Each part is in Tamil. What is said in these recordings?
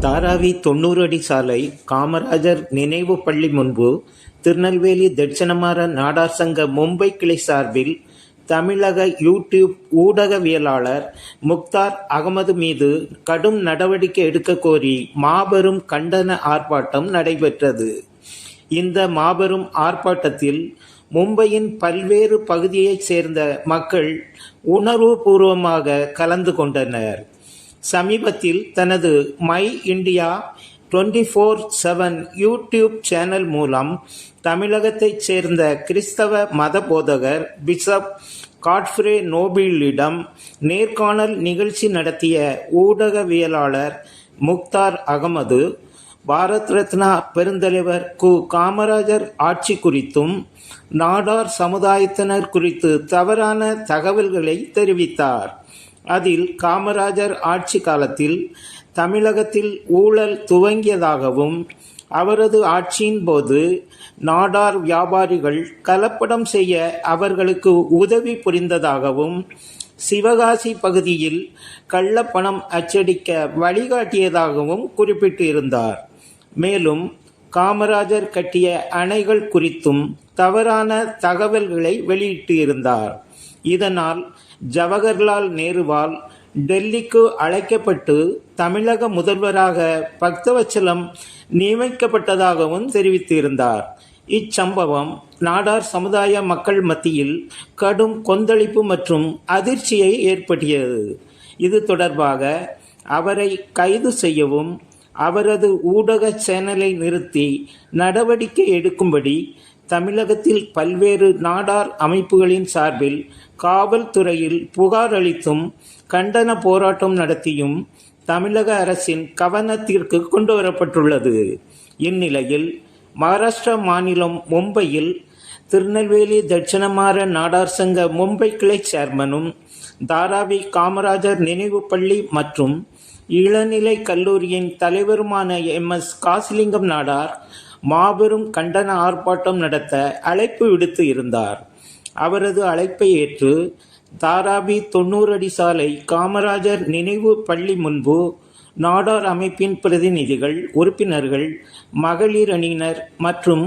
தாராவி 90 அடி சாலை காமராஜர் நினைவு பள்ளி முன்பு திருநெல்வேலி தட்சிணமாற நாடார் சங்க மும்பை கிளை சார்பில் தமிழக யூடியூப் ஊடகவியலாளர் முக்தார் அகமது மீது கடும் நடவடிக்கை எடுக்க கோரி மாபெரும் கண்டன ஆர்ப்பாட்டம் நடைபெற்றது. இந்த மாபெரும் ஆர்ப்பாட்டத்தில் மும்பையின் பல்வேறு பகுதியைச் சேர்ந்த மக்கள் உணர்வுபூர்வமாக கலந்து கொண்டனர். சமீபத்தில் தனது மை இந்தியா 24/7 யூடியூப் சேனல் மூலம் தமிழகத்தைச் சேர்ந்த கிறிஸ்தவ மத போதகர் பிஷப் காட்ஃப்ரே நோபிளிடம் நேர்காணல் நிகழ்ச்சி நடத்திய ஊடகவியலாளர் முக்தார் அகமது, பாரத் ரத்னா பெருந்தலைவர் கு. காமராஜர் ஆட்சி குறித்தும் நாடார் சமுதாயத்தினர் குறித்து தவறான தகவல்களை தெரிவித்தார். அதில் காமராஜர் ஆட்சி காலத்தில் தமிழகத்தில் ஊழல் துவங்கியதாகவும், அவரது ஆட்சியின் போது நாடார் வியாபாரிகள் கலப்படம் செய்ய அவர்களுக்கு உதவி புரிந்ததாகவும், சிவகாசி பகுதியில் கள்ளப்பணம் அச்சடிக்க வழிகாட்டியதாகவும் குறிப்பிட்டிருந்தார். மேலும் காமராஜர் கட்டிய அணைகள் குறித்தும் தவறான தகவல்களை வெளியிட்டிருந்தார். இதனால் ஜவஹர்லால் நேருவால் டெல்லிக்கு அழைக்கப்பட்டு தமிழக முதல்வராக பக்தவச்சலம் நியமிக்கப்பட்டதாகவும் தெரிவித்திருந்தார். இச்சம்பவம் நாடார் சமுதாய மக்கள் மத்தியில் கடும் கொந்தளிப்பு மற்றும் அதிர்ச்சியை ஏற்படுத்தியது. இது தொடர்பாக அவரை கைது செய்யவும், அவரது ஊடக சேனலை நிறுத்தி நடவடிக்கை எடுக்கும்படி தமிழகத்தில் பல்வேறு நாடார் அமைப்புகளின் சார்பில் காவல்துறையில் புகார் அளித்தும் கண்டன போராட்டம் நடத்தியும் தமிழக அரசின் கவனத்திற்கு கொண்டு வரப்பட்டுள்ளது. இந்நிலையில் மகாராஷ்டிரா மாநிலம் மும்பையில் திருநெல்வேலி தட்சிணமாற நாடார் சங்க மும்பை கிளை சேர்மனும், தாராவி காமராஜர் நினைவு பள்ளி மற்றும் இளநிலை கல்லூரியின் தலைவருமான MS காசிலிங்கம் நாடார் மாபெரும் கண்டன ஆர்ப்பாட்டம் நடத்த அழைப்பு விடுத்து இருந்தார். அவரது அழைப்பை ஏற்று தாராவி 90 அடி சாலை காமராஜர் நினைவு பள்ளி முன்பு நாடார் அமைப்பின் பிரதிநிதிகள், உறுப்பினர்கள், மகளிர் அணியினர் மற்றும்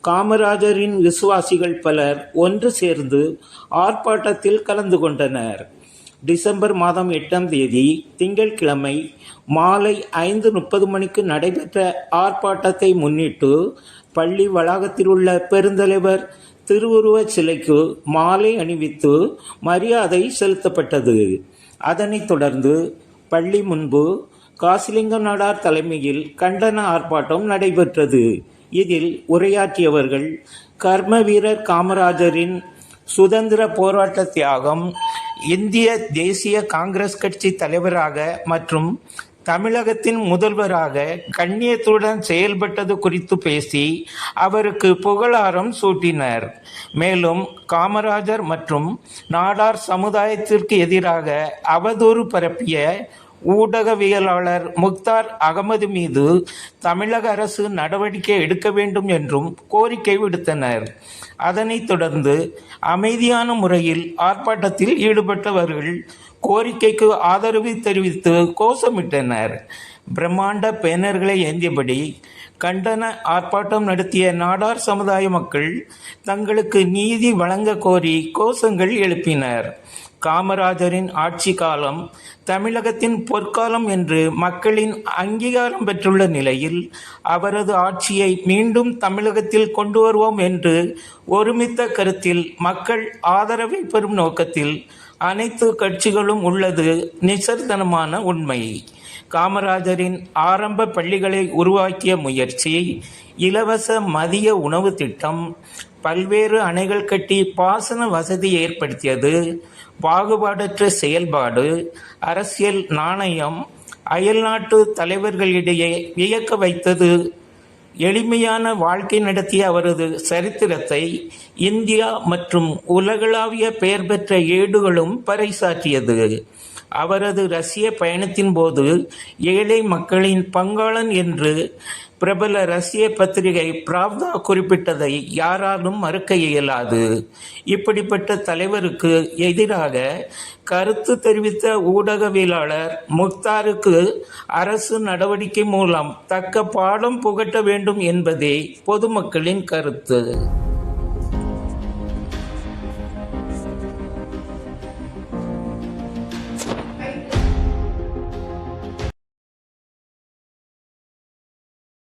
காமராஜரின் விசுவாசிகள் பலர் ஒன்று சேர்ந்து ஆர்ப்பாட்டத்தில் கலந்து கொண்டனர். டிசம்பர் மாதம் 8ஆம் தேதி திங்கட்கிழமை மாலை 5:30 மணிக்கு நடைபெற்ற ஆர்ப்பாட்டத்தை முன்னிட்டு பள்ளி வளாகத்தில் உள்ள பெருந்தலைவர் திருவுருவச் சிலைக்கு மாலை அணிவித்து மரியாதை செலுத்தப்பட்டது. அதனைத் தொடர்ந்து பள்ளி முன்பு காசிலிங்கம் நாடார் தலைமையில் கண்டன ஆர்ப்பாட்டம் நடைபெற்றது. இதில் உரையாற்றியவர்கள் கர்ம வீரர் காமராஜரின் சுதந்திர போராட்ட தியாகம், இந்திய தேசிய காங்கிரஸ் கட்சி தலைவராக மற்றும் தமிழகத்தின் முதல்வராக கண்ணியத்துடன் செயல்பட்டது குறித்து பேசி அவருக்கு புகழாரம் சூட்டினர். மேலும் காமராஜர் மற்றும் நாடார் சமுதாயத்திற்கு எதிராக அவதூறு பரப்பிய ஊடகவியலாளர் முக்தார் அகமது மீது தமிழக அரசு நடவடிக்கை எடுக்க வேண்டும் என்றும் கோரிக்கை விடுத்தனர். அதனைத் தொடர்ந்து அமைதியான முறையில் ஆர்ப்பாட்டத்தில் ஈடுபட்டவர்கள் கோரிக்கைக்கு ஆதரவு தெரிவித்து கோஷமிட்டனர். பிரம்மாண்ட பேனர்களை ஏந்தியபடி கண்டன ஆர்ப்பாட்டம் நடத்திய நாடார் சமுதாய மக்கள் தங்களுக்கு நீதி வழங்க கோரி கோஷங்கள் எழுப்பினர். காமராஜரின் ஆட்சி காலம் தமிழகத்தின் பொற்காலம் என்று மக்களின் அங்கீகாரம் பெற்றுள்ள நிலையில் அவரது ஆட்சியை மீண்டும் தமிழகத்தில் கொண்டு வருவோம் என்று ஒருமித்த கருத்தில் மக்கள் ஆதரவை பெறும் நோக்கத்தில் அனைத்து கட்சிகளும் உள்ளது நிசர்தனமான உண்மை. காமராஜரின் ஆரம்ப பள்ளிகளை உருவாக்கிய முயற்சி, இலவச மதிய உணவு திட்டம், பல்வேறு அணைகள் கட்டி பாசன வசதி ஏற்படுத்தியது, பாகுபாடற்ற செயல்பாடு, அரசியல் நாணயம், அயல்நாட்டு தலைவர்களிடையே வியக்க வைத்தது, எளிமையான வாழ்க்கை நடத்திய அவரது சரித்திரத்தை இந்தியா மற்றும் உலகளாவிய பெயர் பெற்ற ஏடுகளும் பறைசாற்றியது. அவரது ரஷ்ய பயணத்தின் போது ஏழை மக்களின் பங்காளன் என்று பிரபல ரஷ்ய பத்திரிகை பிராவ்தா குறிப்பிட்டதை யாராலும் மறுக்க இயலாது. இப்படிப்பட்ட தலைவருக்கு எதிராக கருத்து தெரிவித்த ஊடகவியலாளர் முக்தாருக்கு அரசு நடவடிக்கை மூலம் தக்க பாடம் புகட்ட வேண்டும் என்பதே பொதுமக்களின் கருத்து.